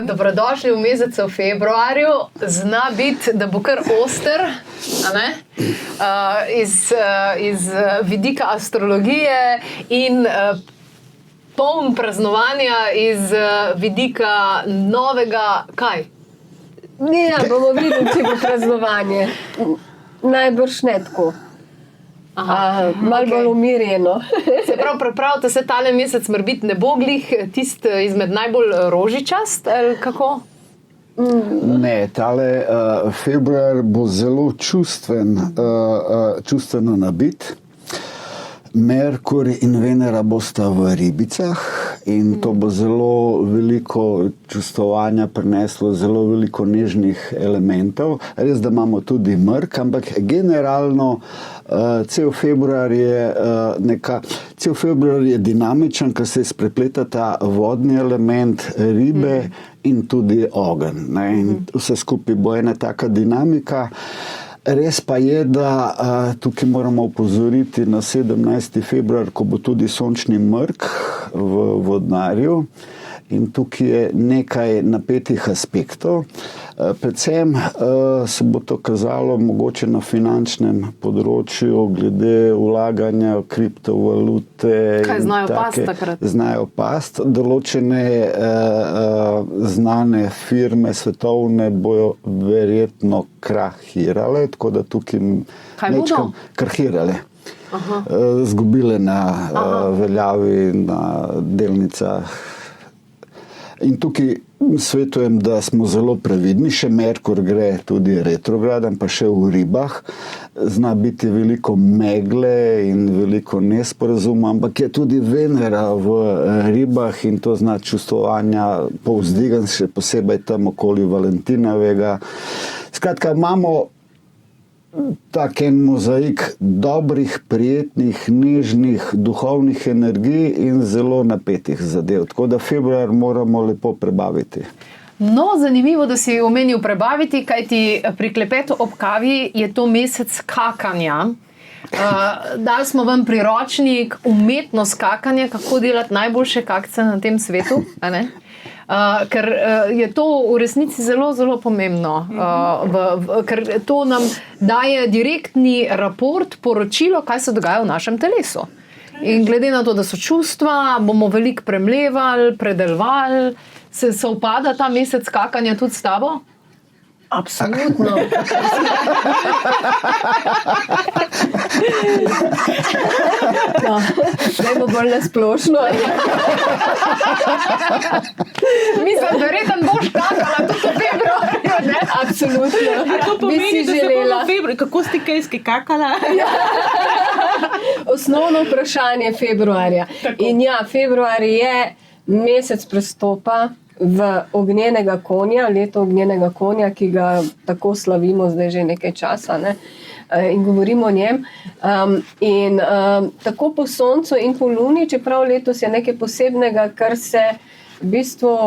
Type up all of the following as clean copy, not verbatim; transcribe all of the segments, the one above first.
Dobrodošli v mesecu februarju. Zna biti, da bo kar oster, a ne? Iz vidika astrologije in poln praznovanja iz vidika novega, kaj? Ja, bomo videli, če bo praznovanje. Najbrž ne tako. Malo bolj umirjeno. Se pravi, pripravite se, tale mesec morbiti ne bo glih tist izmed najbolj rožičast, ali kako? Ne, tale februar bo zelo čustveno nabit. Merkur in Venera bosta v Ribicah in to bo zelo veliko čustvovanja prineslo, zelo veliko nežnih elementov. Res, da imamo tudi mrk, ampak generalno cel februar je dinamičen, ker se sprepletata vodni element, ribe in tudi ogenj. In vse skupaj bo ena taka dinamika. Res pa je, da tukaj moramo opozoriti na 17. februar, ko bo tudi sončni mrk v Vodnarju in tukaj je nekaj napetih aspektov. Predvsem se bo to kazalo mogoče na finančnem področju, glede vlaganja v kriptovalute. Kaj znajo pasti takrat? Znajo pasti. Določene znane firme svetovne bojo verjetno krahirale, tako da tukaj nečkam krahirale. Zgubile na veljavi, na delnicah. In tukaj svetujem, da smo zelo previdni, še Merkur gre tudi retrograden, pa še v Ribah. Zna biti veliko megle in veliko nesporazuma, ampak je tudi Venera v Ribah in to zna čustvovanja povzdigan, še posebej tam okoli Valentinovega. Skratka, imamo tak en mozaik dobrih, prijetnih, nežnih, duhovnih energij in zelo napetih zadev. Tako da februar moramo lepo prebaviti. No, zanimivo, da si omenil prebaviti, kajti pri klepetu ob kavi je to mesec skakanja. Dali smo vam priročnik umetnost skakanja, kako delati najboljše kakce na tem svetu, a ne? Ker je to v resnici zelo, zelo pomembno, ker to nam daje direktni raport, poročilo, kaj se dogaja v našem telesu. In glede na to, da so čustva, bomo veliko premlevali, predelovali, se upada ta mesec skakanja tudi s tabo? Absolutno. Zdaj bo bolj nesplošno. Mislim, verjetno boš skakala tudi v februarju, ne? Absolutno. To pomeni, da se bomo v februarju. Kako ste kaj skakala? Osnovno vprašanje februarja. In ja, februar je mesec prestopa v ognjenega konja, leto ognjenega konja, ki ga tako slavimo zdaj že nekaj časa, ne? In govorimo o njem. Tako po soncu in po luni, čeprav letos je nekaj posebnega, kar se v bistvu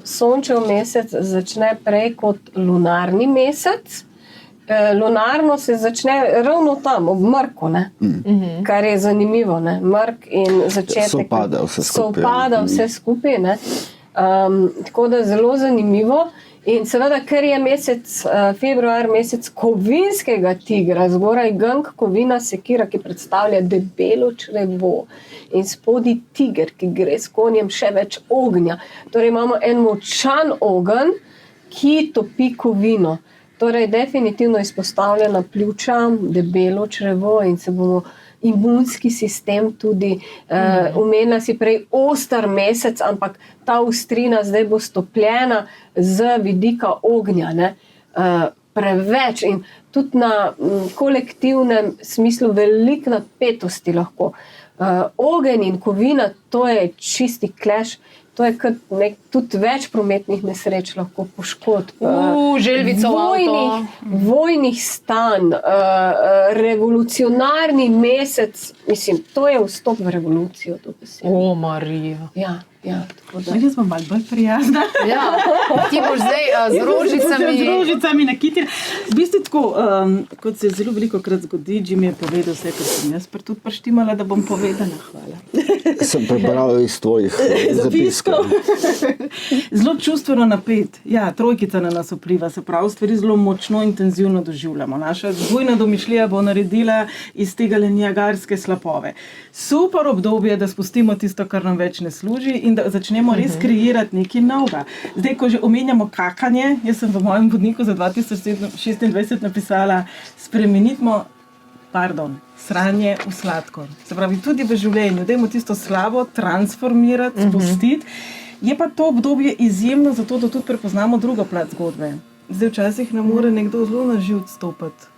sončev mesec začne prej kot lunarni mesec. Lunarno se začne ravno tam, ob mrku, ne? Kar je zanimivo, ne? Mrk in začetek. Sovpada vse skupaj, ne? Tako da zelo zanimivo. In seveda, ker je mesec februar mesec kovinskega tigra, zgoraj gank kovina sekira, ki predstavlja debelo črevo in spodaj tiger, ki gre s konjem še več ognja. Torej imamo en močan ogenj, ki topi kovino. Torej definitivno izpostavljena pljuča, debelo črevo in se bomo imunski sistem tudi, omenila si prej oster mesec, ampak ta ostrina zdaj bo stopljena z vidika ognja, ne? preveč in tudi na kolektivnem smislu veliko napetosti lahko. Ogenj in kovina, to je čisti clash. To je tudi več prometnih nesreč lahko poškodb. Želvico vojnih stanj, revolucionarni mesec, mislim, to je vstop v revolucijo. Marija. Ja, tako da. Jaz smo malo bolj prijazna. Ja, ti boš zdaj z rožicami. Z rožicami nakitila. V bistvu tako, kot se zelo veliko krat zgodi, Jim je povedal vse, kar sem jaz tudi prištimala, da bom povedala. Hvala. Sem prebral iz tvojih zapiskov. Zelo čustveno napet. Ja, trojkica na nas vpliva, se pravi, stvari zelo močno, intenzivno doživljamo. Naša zbojna domišljija bo naredila iz tega Niagarske slapove. Super obdobje, da spustimo tisto, kar nam več ne služi in da začnemo res kreirati nekaj novega. Zdaj, ko že omenjamo kakanje, jaz sem v mojem vodniku za 2026 napisala sranje v sladkor. Se pravi, tudi v življenju, dajmo tisto slabo transformirati, spustiti. Je pa to obdobje izjemno zato, da tudi prepoznamo drugo plat zgodbe. Zdaj, včasih nam mora nekdo zelo na živc stopiti.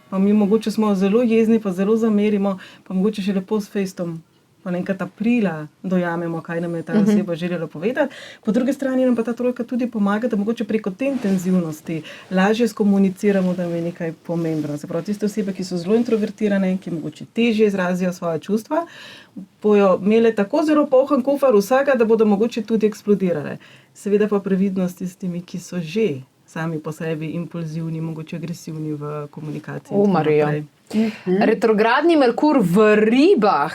Pa mi mogoče smo zelo jezni, pa zelo zamerimo, pa mogoče še lepo s fejstom. Pa enkrat aprila dojamemo, kaj nam je ta oseba želela povedati. Po drugi strani nam pa ta trojka tudi pomaga, da mogoče preko te intenzivnosti lažje skomuniciramo, da nam je nekaj pomembno. Se pravi, tiste osebe, ki so zelo introvertirane, ki mogoče težje izrazijo svoje čustva, bojo imele tako zelo poln kufer vsega, da bodo mogoče tudi eksplodirale. Seveda pa previdnost s tistimi, ki so že sami po sebi impulzivni, mogoče agresivni v komunikaciji. Marija. Retrogradni Merkur v Ribah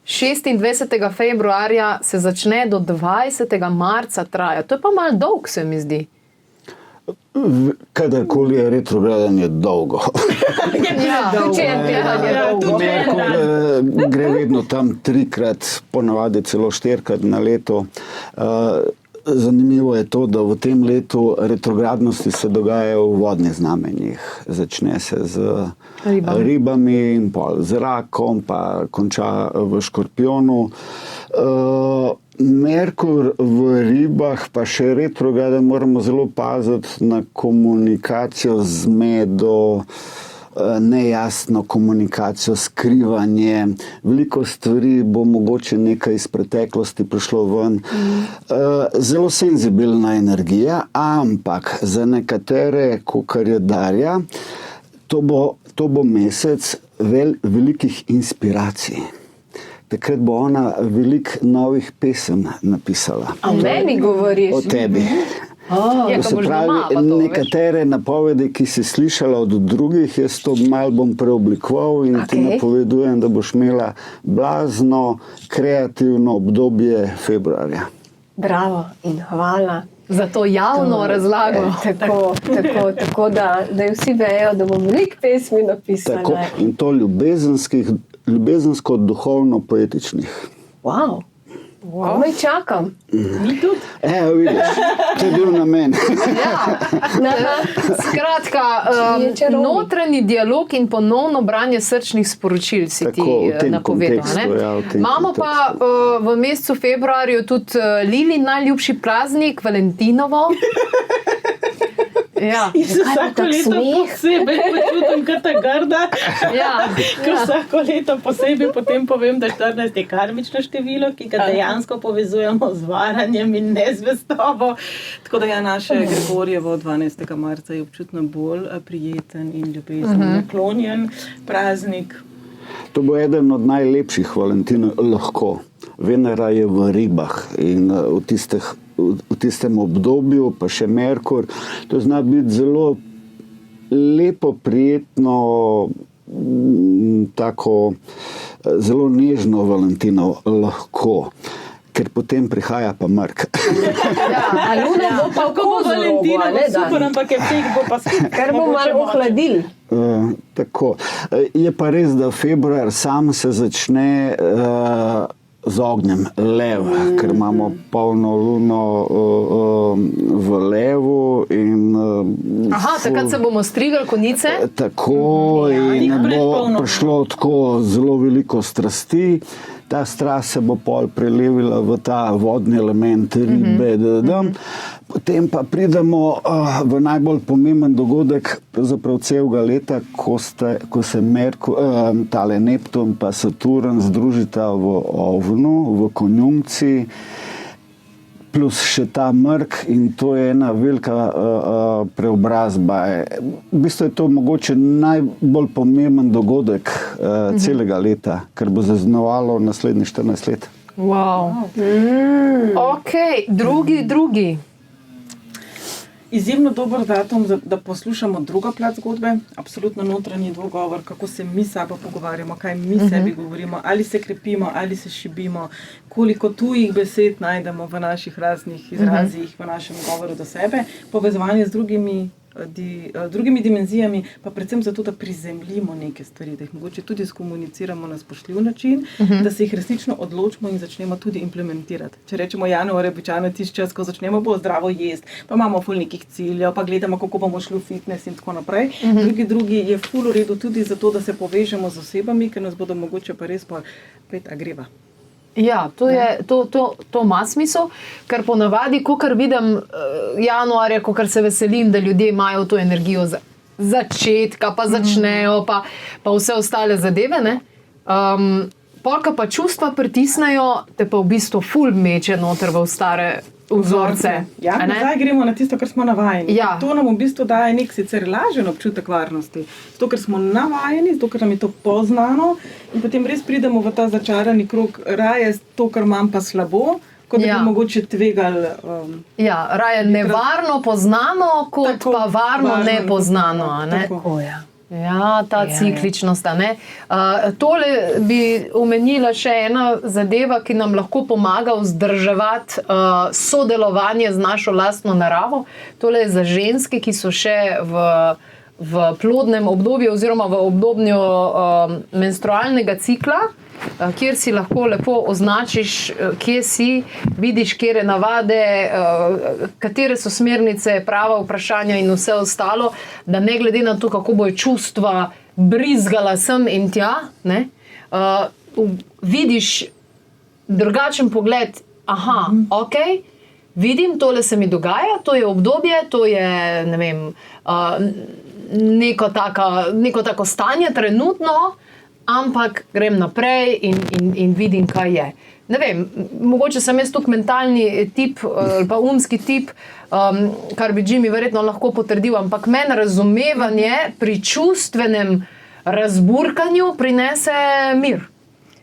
26. februarja se začne do 20. marca traja. To je pa malo dolg, se mi zdi. Kadarkoli je retrograden, je dolgo. Gre vedno tam 3-krat, ponavadi celo 4-krat na leto. Zanimivo je to, da v tem letu retrogradnosti se dogajajo v vodnih znamenjih. Začne se z ribami in pol z rakom, pa konča v škorpionu. Merkur v ribah, pa še retrograden, moramo zelo paziti na komunikacijo, zmedo, nejasno komunikacijo, skrivanje. Veliko stvari bo mogoče nekaj iz preteklosti prišlo ven. Zelo senzibilna energija, ampak za nekatere, kakor je Darja, to bo mesec velikih inspiracij. Takrat bo ona veliko novih pesem napisala. O meni govoriš? O tebi. Se pravi, nekatere napovedi, ki si slišala od drugih, jaz to malo bom preoblikoval in ti napovedujem, da boš imela blazno, kreativno obdobje februarja. Bravo in hvala. Za to javno razlago. Tako da vsi vejo, da bom veliko pesmi napisala. Tako, in to ljubezensko, duhovno, poetičnih. Wow. Komaj čakam. Mi tudi. Vidiš, to je bil namen. Skratka, notranji dialog in ponovno branje srčnih sporočil si ti napovedal. Imamo pa v mesecu februarju tudi Lili najljubši praznik, Valentinovo. Ja. In se vsako leto posebej počutim kot ta grda. Ker vsako leto posebej potem povem, da 14 je karmično število, ki ga dejansko povezujemo z varanjem in nezvestobo. Tako da naše Gregorjevo 12. marca je občutno bolj prijeten in ljubezen naklonjen praznik. To bo eden od najlepših Valentinov lahko. Venera je v Ribah in v tistem obdobju, pa še Merkur, to zna biti zelo lepo, prijetno, tako zelo nežno Valentino lahko, ker potem prihaja pa mrk. A Luna bo pa Valentino, super, ampak je vseh bo pa skupaj. Ker bo malo ohladil. Tako. Je pa res, da februar sam se začne z ognjem, lev, ker imamo polno luno v levu in... takrat se bomo strigali konice? Tako, in bo prišlo tako zelo veliko strasti. Ta strast se bo pol prelevila v ta vodni element ribe, Potem pa pridemo v najbolj pomemben dogodek pravzaprav celega leta, ko se tale Neptun pa Saturn združita v Ovnu, v konjunkciji, plus še ta mrk, in to je ena velika preobrazba. V bistvu je to mogoče najbolj pomemben dogodek celega leta, ker bo zaznamovalo naslednjih 14 let. Wow. Ok, drugi. Izjemno dober datum, da poslušamo druga plat zgodbe, absolutno notranji dogovor, kako se mi sabo pogovarjamo, kaj mi sebi govorimo, ali se krepimo, ali se šibimo, koliko tujih besed najdemo v naših raznih izrazih, v našem govoru do sebe, povezovanje z drugimi dimenzijami, pa predvsem zato, da prizemljimo neke stvari, da jih mogoče tudi skomuniciramo na spoštljiv način, da se jih resnično odločimo in začnemo tudi implementirati. Če rečemo januar, je običajno tisti čas, ko začnemo bolj zdravo jesti, pa imamo ful nekih ciljev, pa gledamo, kako bomo šli v fitness in tako naprej. Drugi je ful v redu tudi zato, da se povežemo z osebami, ker nas bodo mogoče pa res pet agreva. Ja, to ima smisel, ker ponavadi, kakor vidim januarja, kakor se veselim, da ljudje imajo to energijo začetka, pa začnejo, pa vse ostale zadeve, ne? Polka pa čustva pritisnejo, te pa v bistvu ful meče noter v stare vzorce. Ja, zdaj gremo na tisto, kar smo navajeni. Ja. To nam v bistvu daje nek sicer lažen občutek varnosti. Zato, ker smo navajeni, zato, ker nam je to poznano in potem res pridemo v ta začarani krog, raje to, kar imam pa slabo, kot da bi mogoče tvegali. Raje nevarno poznano, kot tako, pa varno nepoznano. Ne? Tako, ja. Ja, ta cikličnost. Tole bi omenila še ena zadeva, ki nam lahko pomaga vzdrževati sodelovanje z našo lastno naravo. Tole je za ženske, ki so še v plodnem obdobju oziroma v obdobju menstrualnega cikla, kjer si lahko lepo označiš, kje si, vidiš, kjere navade, katere so smernice, prava vprašanja in vse ostalo, da ne glede na to, kako bojo čustva brizgala sem in tja, ne, vidiš drugačen pogled, ok, vidim, tole se mi dogaja, to je obdobje, to je, ne vem, neko tako stanje trenutno, ampak grem naprej in vidim, kaj je. Ne vem, mogoče sem jaz tukaj mentalni tip ali pa umski tip, kar bi Jimmy verjetno lahko potrdil, ampak meni razumevanje pri čustvenem razburkanju prinese mir.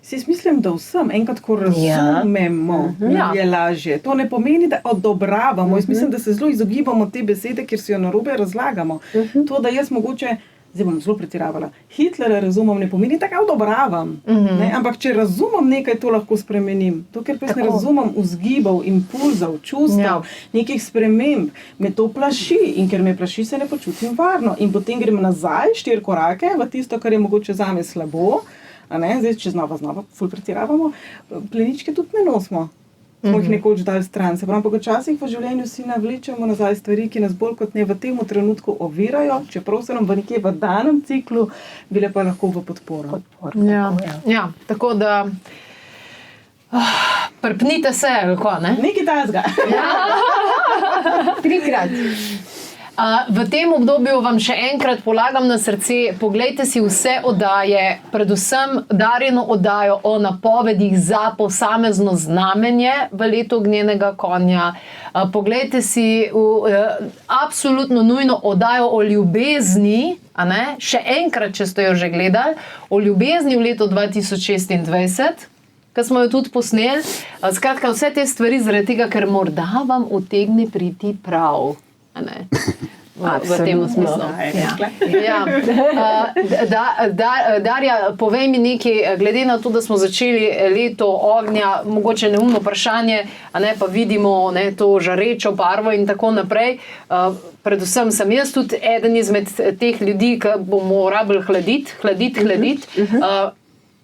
Si mislim, da vsem enkrat, ko razumemo, je lažje. To ne pomeni, da odobravamo. Jaz mislim, da se zelo izogibamo te besede, ker si jo narobe razlagamo. To, da jaz mogoče, zdaj bom zelo pretiravala, Hitlera razumem, ne pomeni, da ga odobravam. Ne? Ampak če razumem nekaj, to lahko spremenim. To, ker pa ne razumem vzgibov, impulzov, čustev, nekih sprememb, me to plaši in ker me plaši, se ne počutim varno. In potem grem nazaj 4 korake v tisto, kar je mogoče zame slabo. Zdaj, če znova, ful pretiravamo, pleničke tudi ne nosimo. Smo jih nekoč dali stran. Se pravi, včasih v življenju si navlečemo nazaj stvari, ki nas bolj kot ne v tem trenutku ovirajo, čeprav se nam v nekje v danem ciklu bile pa lahko v podporo. Tako da prpnite se, kako, ne? Nekaj tazga. 3-krat. V tem obdobju vam še enkrat polagam na srce, poglejte si vse oddaje, predvsem Darjino oddajo o napovedih za posamezno znamenje v letu ognjenega konja. Poglejte si absolutno nujno oddajo o ljubezni, še enkrat, če ste jo že gledali, o ljubezni v letu 2026, ki smo jo tudi posneli. Skratka, vse te stvari zaradi tega, ker morda vam utegne priti prav. V tem smislu. Darja, povej mi nekaj, glede na to, da smo začeli leto ognja, mogoče neumno vprašanje, pa vidimo to žarečo barvo in tako naprej. Predvsem sem jaz tudi eden izmed teh ljudi, ki bomo rabili hladiti.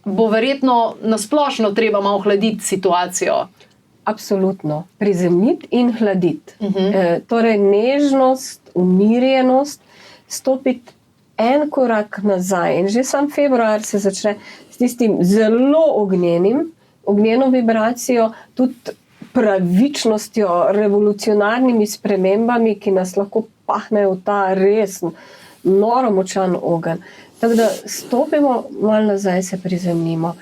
Bo verjetno nasplošno treba malo hladiti situacijo. Absolutno. Prizemljiti in hladiti. Torej, nežnost, umirjenost, stopiti en korak nazaj. In že sam februar se začne s tistim zelo ognjeno vibracijo, tudi pravičnostjo, revolucionarnimi spremembami, ki nas lahko pahnejo v ta res noro močan ogenj. Tako da stopimo malo nazaj, se prizemljimo.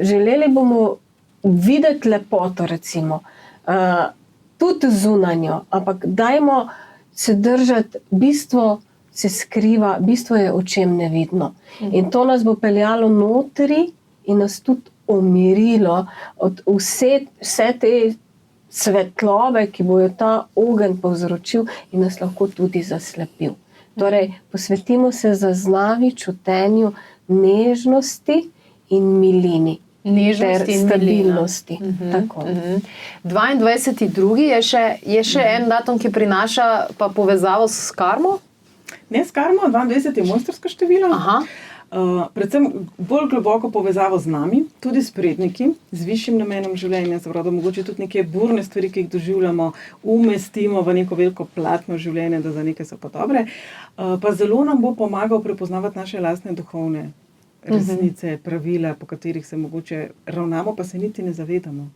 Želeli bomo videti lepoto, recimo, tudi zunanjo, ampak dajmo se držati, bistvo se skriva, bistvo je očem nevidno. In to nas bo peljalo notri in nas tudi umirilo od vse te svetlobe, ki bojo ta ogenj povzročil in nas lahko tudi zaslepil. Torej, posvetimo se zaznavi, čutenju, nežnosti in milini. Nežnosti in stabilnosti. Tako. 22.2. je še en datum, ki prinaša pa povezavo s karmo? Ne s karmo, 22 je mojstrsko število. Predvsem bolj globoko povezavo z nami, tudi s predniki, z višjim namenom življenja, zapravo mogoče tudi neke burne stvari, ki jih doživljamo, umestimo v neko veliko platno življenje, da za nekaj so pa dobre. Pa zelo nam bo pomagal prepoznavati naše lastne duhovne resnice, pravila, po katerih se mogoče ravnamo, pa se niti ne zavedamo.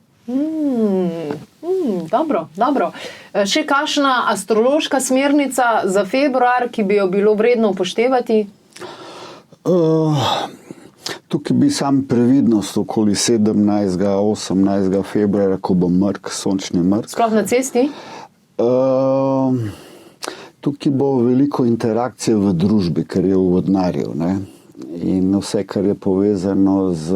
Dobro. Še kakšna astrološka smernica za februar, ki bi jo bilo vredno upoštevati? Tukaj bi sam previdnost okoli 17. 18. februarja, ko bo mrk, sončni mrk. Sploh na cesti? Tukaj bo veliko interakcije v družbi, ker je v vodnarju, ne? In vse, kar je povezano z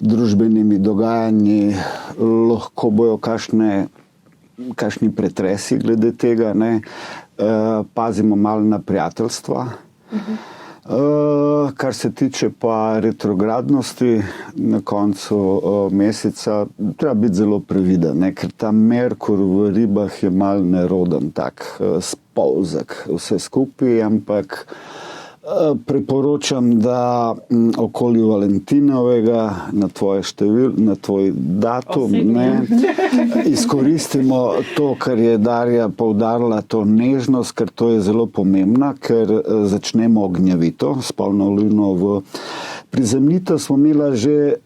družbenimi dogajanji, lahko bojo kakšni pretresi glede tega, ne? Pazimo malo na prijateljstva. Kar se tiče pa retrogradnosti na koncu meseca, treba biti zelo previden, ne? Ker ta Merkur v ribah je malo neroden, tak spolzek vse skupaj, ampak priporočam, da okoli Valentinovega na tvoj datum izkoristimo to, kar je Darja poudarila, to nežnost, ker to je zelo pomembna, ker začnemo ognjevito, s polno luno v prizemljitev smo imela že,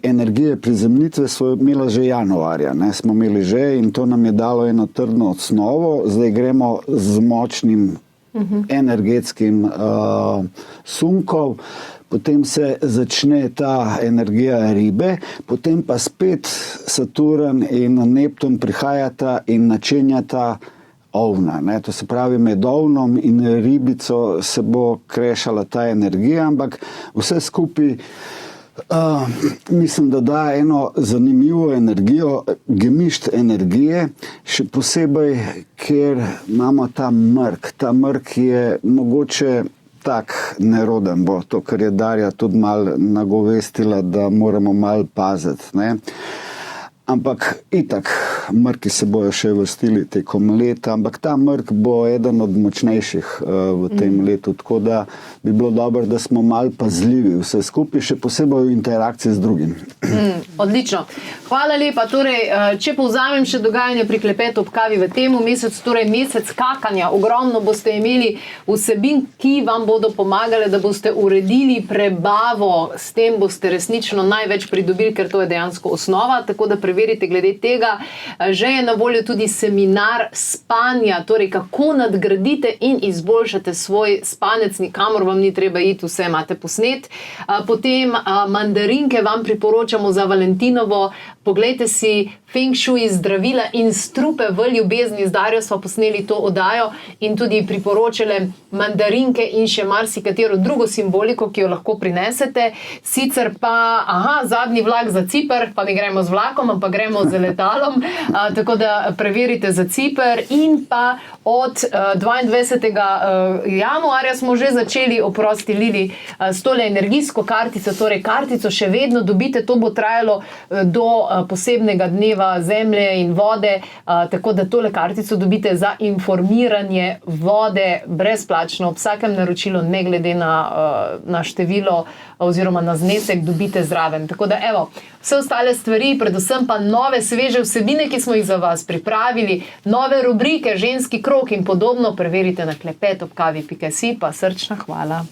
energije prizemljitve smo imela že januarja, ne, smo imeli že in to nam je dalo eno trdno osnovo, zdaj gremo z močnim energetskim sunkov, potem se začne ta energija ribe, potem pa spet Saturn in Neptun prihajata in načenjata ovna. Ne? To se pravi, med ovnom in ribico se bo krešala ta energija, ampak vse skupaj mislim, da da eno zanimivo energijo, gemišt energije, še posebej, ker imamo ta mrk. Ta mrk je mogoče tak neroden, bo to, kar je Darja tudi malo nagovestila, da moramo malo paziti, ne. Ampak itak, mrki se bojo še vrstili tekom leta, ampak ta mrk bo eden od močnejših v tem letu, tako da bi bilo dobro, da smo malo pazljivi vse skupaj, še posebej v interakciji z drugim. Odlično. Hvala lepa. Torej, če povzamem še dogajanje pri klepetu ob kavi v tem mesecu, torej mesec skakanja, ogromno boste imeli vsebin, ki vam bodo pomagale, da boste uredili prebavo, s tem boste resnično največ pridobili, ker to je dejansko osnova, tako da preverite glede tega. Že je na voljo tudi seminar spanja, torej kako nadgradite in izboljšate svoj spanec, nikamor vam ni treba iti, vse imate posnet. Potem mandarinke vam priporočamo za Valentinovo. Poglejte si Feng Shui, zdravila in strupe v ljubezni. Z Darjo smo posneli to oddajo in tudi priporočale mandarinke in še marsikatero drugo simboliko, ki jo lahko prinesete. Sicer pa, zadnji vlak za Ciper, pa ne gremo z vlakom, ampak gremo z letalom, tako da preverite za Ciper. In pa od 22. januarja smo že začeli, oprosti Lili, s tole energijsko kartico, torej kartico še vedno dobite, to bo trajalo do posebnega dneva zemlje in vode, tako da tole kartico dobite za informiranje vode brezplačno ob vsakem naročilu, ne glede na število oziroma na znesek, dobite zraven. Tako da evo, vse ostale stvari, predvsem pa nove sveže vsebine, ki smo jih za vas pripravili, nove rubrike, ženski krog in podobno, preverite na klepetobkavi.si, pa srčna hvala.